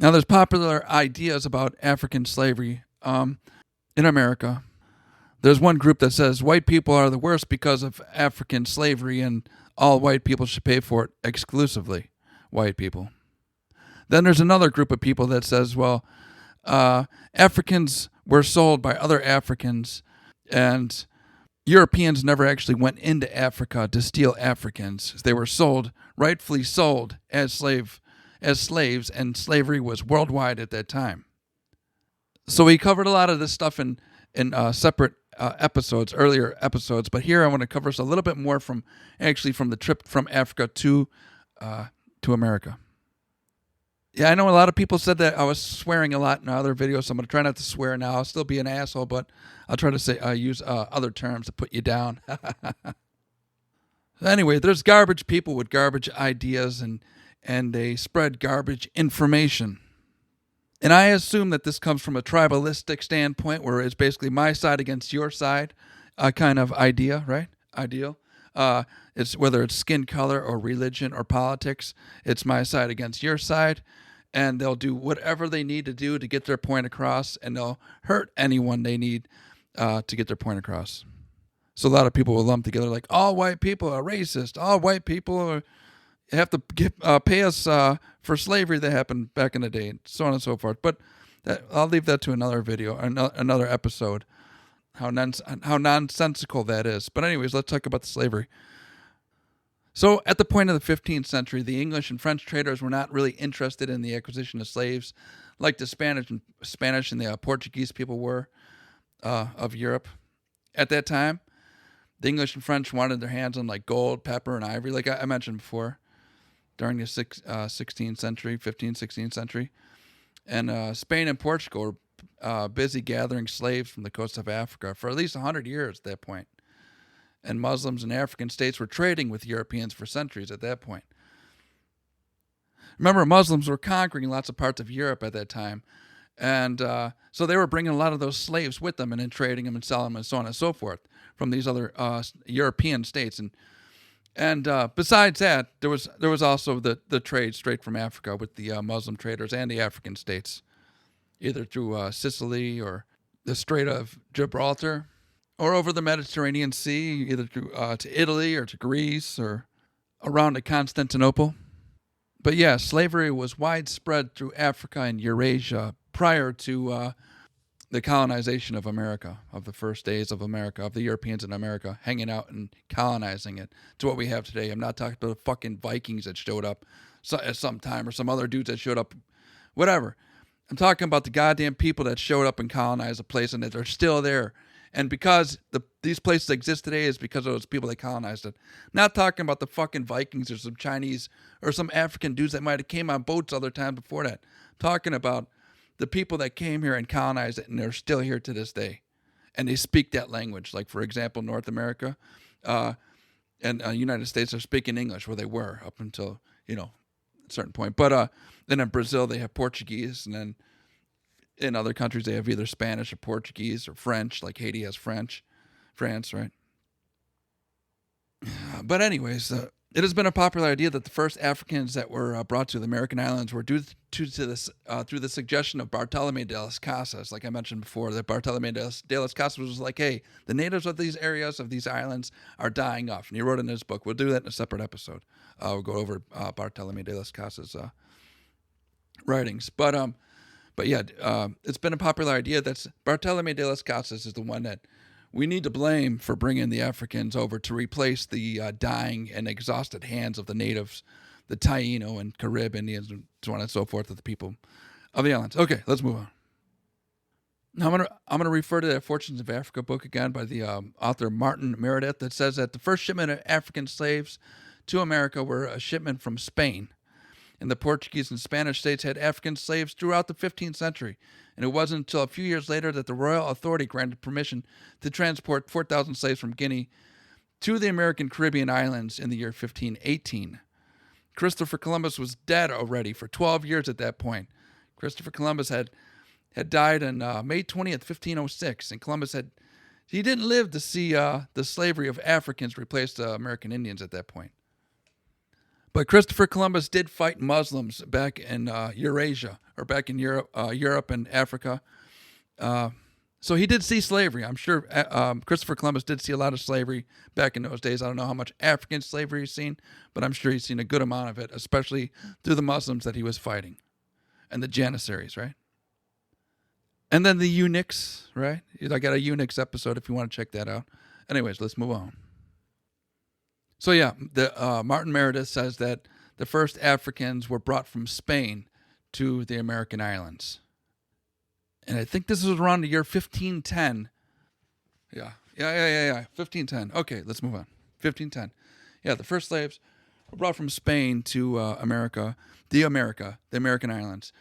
Now, there's popular ideas about African slavery in America. There's one group that says white people are the worst because of African slavery and all white people should pay for it exclusively. White people. Then there's another group of people that says, well, Africans were sold by other Africans, and Europeans never actually went into Africa to steal Africans. They were sold, rightfully sold, as slaves, and slavery was worldwide at that time. So we covered a lot of this stuff in separate episodes, earlier episodes, but here I want to cover a little bit more from the trip from Africa to America. Yeah, I know a lot of people said that I was swearing a lot in other videos, so I'm going to try not to swear now. I'll still be an asshole, but I'll try to say use other terms to put you down. Anyway, there's garbage people with garbage ideas, and they spread garbage information. And I assume that this comes from a tribalistic standpoint, where it's basically my side against your side, kind of idea, right? Ideal. It's whether it's skin color or religion or politics. It's my side against your side, and they'll do whatever they need to do to get their point across, and they'll hurt anyone they need to get their point across. So a lot of people will lump together like all white people are racist. All white people have to pay us for slavery that happened back in the day, and so on and so forth. But I'll leave that to another video, another episode. How nonsensical that is. But anyways, let's talk about the slavery. So at the point of the 15th century, the English and French traders were not really interested in the acquisition of slaves like the Spanish and the Portuguese people were of Europe. At that time, the English and French wanted their hands on like gold, pepper, and ivory, like I mentioned before, during the 16th century, 15th, 16th century. And Spain and Portugal were busy gathering slaves from the coast of Africa for at least 100 years at that point. And Muslims and African states were trading with Europeans for centuries at that point. Remember, Muslims were conquering lots of parts of Europe at that time. And so they were bringing a lot of those slaves with them and then trading them and selling them and so on and so forth from these other European states. And besides that, there was also the trade straight from Africa with the Muslim traders and the African states, either through Sicily or the Strait of Gibraltar, or over the Mediterranean Sea, either to Italy or to Greece or around to Constantinople. But yeah, slavery was widespread through Africa and Eurasia prior to the colonization of America, of the first days of America, of the Europeans in America hanging out and colonizing it to what we have today. I'm not talking about the fucking Vikings that showed up at some time or some other dudes that showed up, whatever. I'm talking about the goddamn people that showed up and colonized a place and that are still there. And because these places exist today is because of those people that colonized it. Not talking about the fucking Vikings or some Chinese or some African dudes that might have came on boats other times before that. Talking about the people that came here and colonized it, and they're still here to this day. And they speak that language. Like, for example, North America and United States are speaking English, where they were up until, a certain point. But then in Brazil, they have Portuguese, and then in other countries, they have either Spanish or Portuguese or French, like Haiti has France, right? But anyways, it has been a popular idea that the first Africans that were brought to the American islands were due to this through the suggestion of Bartolome De Las Casas, like I mentioned before. That Bartolome De Las Casas was like, "Hey, the natives of these areas of these islands are dying off," and he wrote in his book. We'll do that in a separate episode. We'll go over Bartolome De Las Casas' writings, But yeah, it's been a popular idea that Bartolome de las Casas is the one that we need to blame for bringing the Africans over to replace the dying and exhausted hands of the natives, the Taino and Carib Indians, and so on and so forth, of the people of the islands. Okay, let's move on. Now I'm gonna refer to that Fortunes of Africa book again by the author Martin Meredith that says that the first shipment of African slaves to America were a shipment from Spain. And the Portuguese and Spanish states had African slaves throughout the 15th century, and it wasn't until a few years later that the royal authority granted permission to transport 4,000 slaves from Guinea to the American Caribbean islands in the year 1518. Christopher Columbus was dead already for 12 years at that point. Christopher Columbus had died on May 20th, 1506, and he didn't live to see the slavery of Africans replace the American Indians at that point. But Christopher Columbus did fight Muslims back in Eurasia, or back in Europe and Africa. Uh, so he did see slavery. I'm sure Christopher Columbus did see a lot of slavery back in those days. I don't know how much African slavery he's seen, but I'm sure he's seen a good amount of it, especially through the Muslims that he was fighting and the Janissaries, right? And then the eunuchs, right? I got a eunuchs episode if you want to check that out. Anyways, let's move on. So yeah, Martin Meredith says that the first Africans were brought from Spain to the American islands. And I think this was around the year 1510. Yeah. 1510. Okay, let's move on. 1510. Yeah, the first slaves were brought from Spain to the American islands,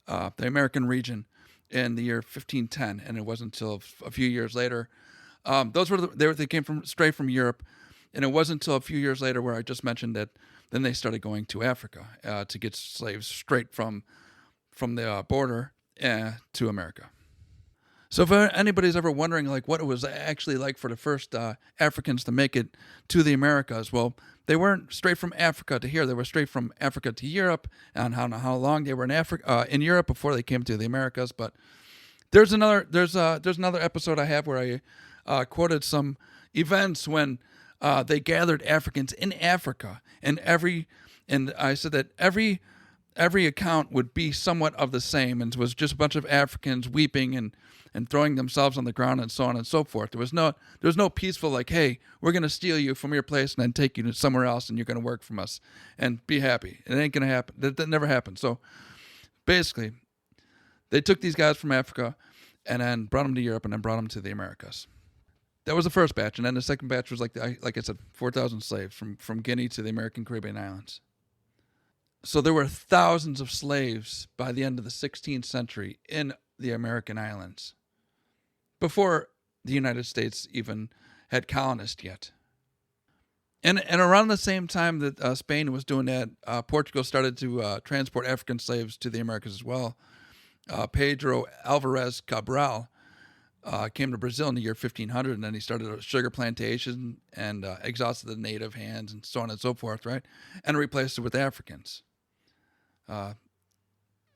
the American region in the year 1510. And it wasn't until a few years later. They came straight from Europe. And it wasn't until a few years later where I just mentioned that then they started going to Africa to get slaves straight from the border to America. So if anybody's ever wondering like what it was actually like for the first Africans to make it to the Americas, well, they weren't straight from Africa to here. They were straight from Africa to Europe, and how long they were in Europe before they came to the Americas. But there's another episode I have where I quoted some events when they gathered Africans in Africa, and I said that every account would be somewhat of the same, and it was just a bunch of Africans weeping and throwing themselves on the ground and so on and so forth. There was no peaceful like, hey, we're gonna steal you from your place and then take you to somewhere else and you're gonna work from us and be happy. It ain't gonna happen. That never happened. So basically, they took these guys from Africa and then brought them to Europe and then brought them to the Americas. That was the first batch, and then the second batch was like I said, 4,000 slaves from Guinea to the American Caribbean islands. So there were thousands of slaves by the end of the 16th century in the American islands, before the United States even had colonists yet. And around the same time that Spain was doing that, Portugal started to transport African slaves to the Americas as well. Pedro Alvarez Cabral came to Brazil in the year 1500, and then he started a sugar plantation and exhausted the native hands and so on and so forth, right? And replaced it with Africans.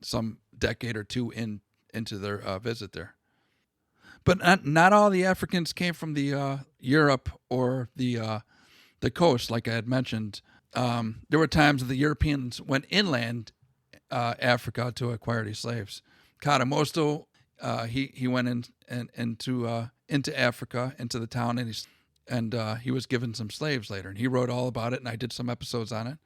Some decade or two into their visit there. But not all the Africans came from the Europe or the coast, like I had mentioned. There were times that the Europeans went inland Africa to acquire these slaves. Cadamosto, he went into Africa, into the town, and he was given some slaves later. And he wrote all about it, and I did some episodes on it.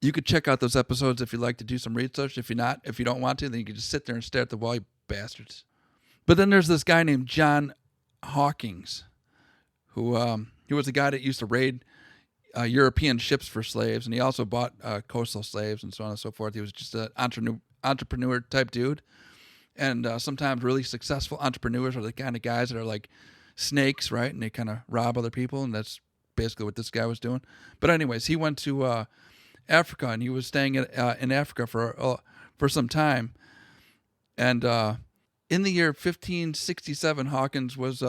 You could check out those episodes if you'd like to do some research. If you don't want to, then you can just sit there and stare at the wall, you bastards. But then there's this guy named John Hawkins, who he was a guy that used to raid European ships for slaves, and he also bought coastal slaves and so on and so forth. He was just an entrepreneur type dude, and sometimes really successful entrepreneurs are the kind of guys that are like snakes, right? And they kind of rob other people, and that's basically what this guy was doing. But anyways, he went to Africa, and he was staying in Africa for some time, and in the year 1567, Hawkins was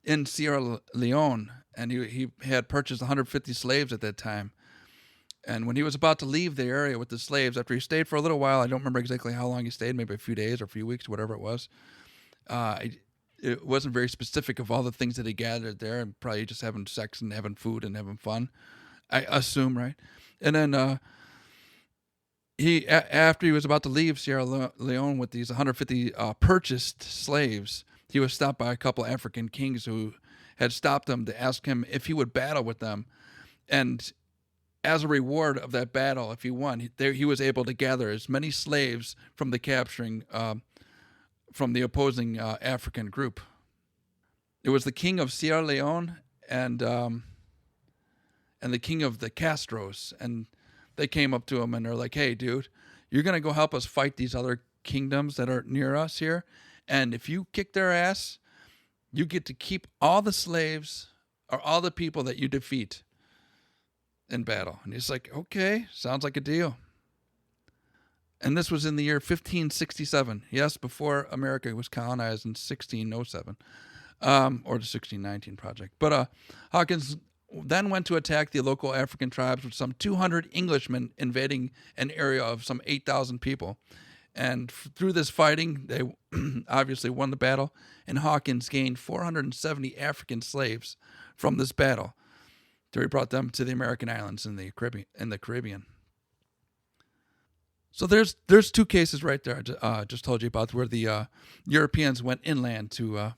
in Sierra Leone, and he had purchased 150 slaves at that time. And when he was about to leave the area with the slaves, after he stayed for a little while, I don't remember exactly how long he stayed, maybe a few days or a few weeks, whatever it was. It wasn't very specific of all the things that he gathered there, and probably just having sex and having food and having fun, I assume, right? And then after he was about to leave Sierra Leone with these 150 purchased slaves, he was stopped by a couple African kings who had stopped him to ask him if he would battle with them. And as a reward of that battle, if he won, he was able to gather as many slaves from from the opposing African group. It was the king of Sierra Leone and the king of the Castros, and they came up to him and they're like, hey, dude, you're going to go help us fight these other kingdoms that are near us here. And if you kick their ass, you get to keep all the slaves or all the people that you defeat in battle. And he's like, okay, sounds like a deal. And this was in the year 1567. Yes, before America was colonized in 1607, or the 1619 project. But Hawkins then went to attack the local African tribes with some 200 Englishmen invading an area of some 8,000 people. And through this fighting, they obviously won the battle, and Hawkins gained 470 African slaves from this battle. So he brought them to the American islands in the Caribbean. So there's two cases right there I just told you about where the Europeans went inland to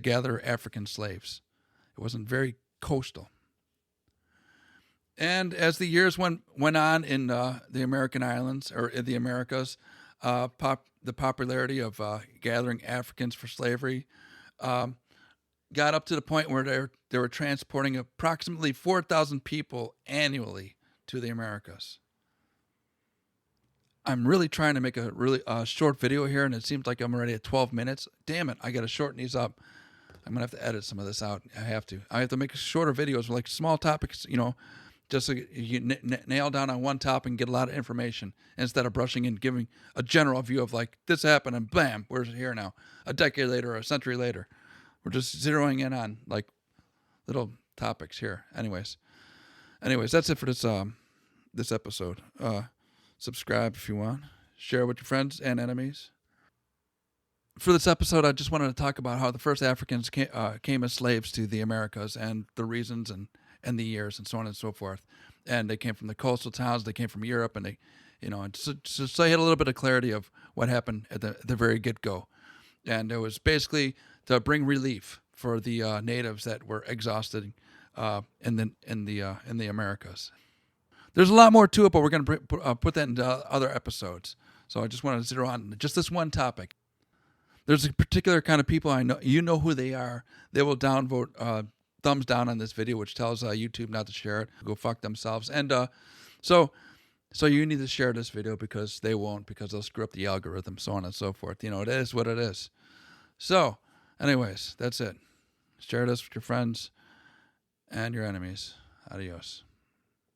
gather African slaves. It wasn't very coastal. And as the years went on in the American islands or in the Americas, the popularity of gathering Africans for slavery got up to the point where they were transporting approximately 4,000 people annually to the Americas. I'm really trying to make a really short video here, and it seems like I'm already at 12 minutes. Damn it, I got to shorten these up. I'm going to have to edit some of this out. I have to make shorter videos, like small topics, just so you nail down on one topic and get a lot of information instead of brushing and giving a general view of like this happened and bam, we're here now. A decade later or a century later. We're just zeroing in on like little topics here. Anyways, that's it for this episode. Subscribe if you want. Share with your friends and enemies. For this episode, I just wanted to talk about how the first Africans came as slaves to the Americas and the reasons and the years and so on and so forth. And they came from the coastal towns. They came from Europe, and they, so I had a little bit of clarity of what happened at the very get-go. And it was basically to bring relief for the natives that were exhausted in the Americas. There's a lot more to it, but we're going to put that into other episodes. So I just wanted to zero on just this one topic. There's a particular kind of people I know. You know who they are. They will downvote thumbs down on this video, which tells YouTube not to share it. Go fuck themselves. And so you need to share this video because they won't, because they'll screw up the algorithm, so on and so forth. It is what it is. So, anyways, that's it. Share this with your friends and your enemies. Adios.